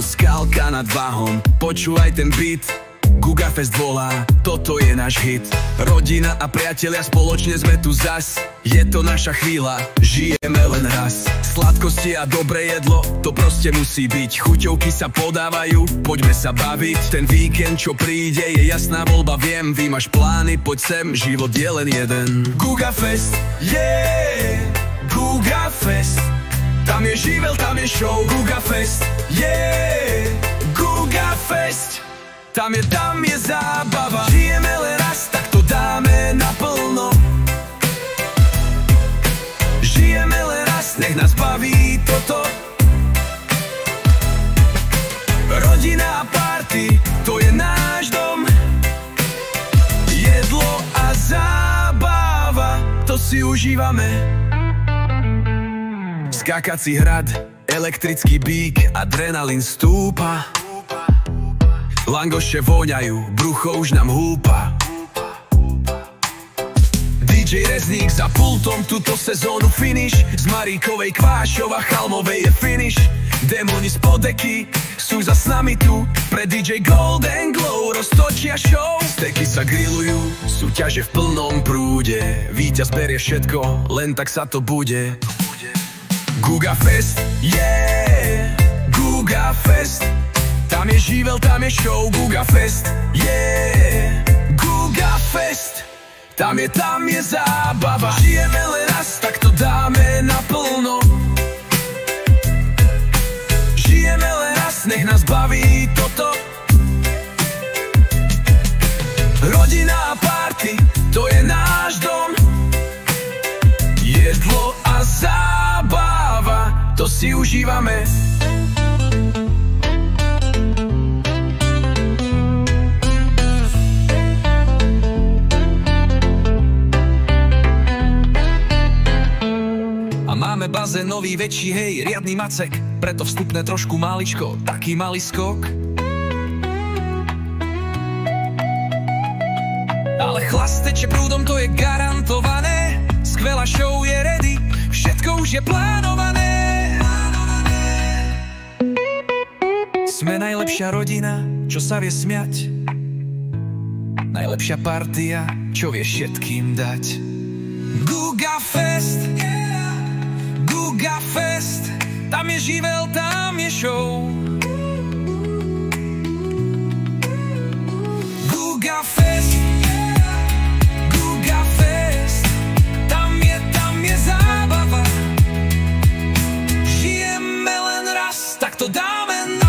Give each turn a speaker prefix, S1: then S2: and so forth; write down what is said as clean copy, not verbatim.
S1: skalka nad váhom. Počúvaj ten beat, Gugafest volá, toto je náš hit. Rodina a priatelia, spoločne sme tu zas. Je to naša chvíľa, žijeme len raz. Sladkosti a dobré jedlo, to proste musí byť. Chuťovky sa podávajú, poďme sa baviť. Ten víkend, čo príde, je jasná voľba, viem. Vy máš plány, poď sem, život je len jeden. Gugafest, yeah, Gugafest. Tam je živel, tam je show, Gugafest, yeah, Gugafest. Tam je zábava. Žijeme len raz, tak to dáme naplno. Žijeme len raz, nech nás baví toto. Rodina a party, to je náš dom. Jedlo a zábava, to si užívame. Skákací hrad, elektrický bík, adrenalín stúpa. Langoše voňajú, brucho už nám húpa. DJ Rezník za pultom, túto sezónu finish. Z Maríkovej, Kvášova, Chalmovej je finish. Démoni z podeky sú za s nami tu. Pre DJ Golden Glow roztočia show. Steky sa grillujú, súťaže v plnom prúde. Víťaz berie všetko, len tak sa to bude. Gugafest, yeah, Gugafest. Tam je živel, tam je show, Gugafest, yeah, Gugafest. Tam je zábava. Žijeme len raz, tak to dáme naplno. Žijeme len raz, nech nás baví toto. Rodina a party, to je náš dom. Jedlo a zábava, to si užívame. Máme bazénový väčší, hej, riadny macek. Preto vstupné trošku maličko, taký malý skok. Ale chlast teče prúdom, to je garantované. Skvelá show je ready, všetko už je plánované. Sme najlepšia rodina, čo sa vie smiať. Najlepšia partia, čo vie všetkým dať. Gugafest, Gugafest, tam je živel, tam je show. Gugafest, Gugafest, tam je zábava. Žijeme len raz, tak to dáme na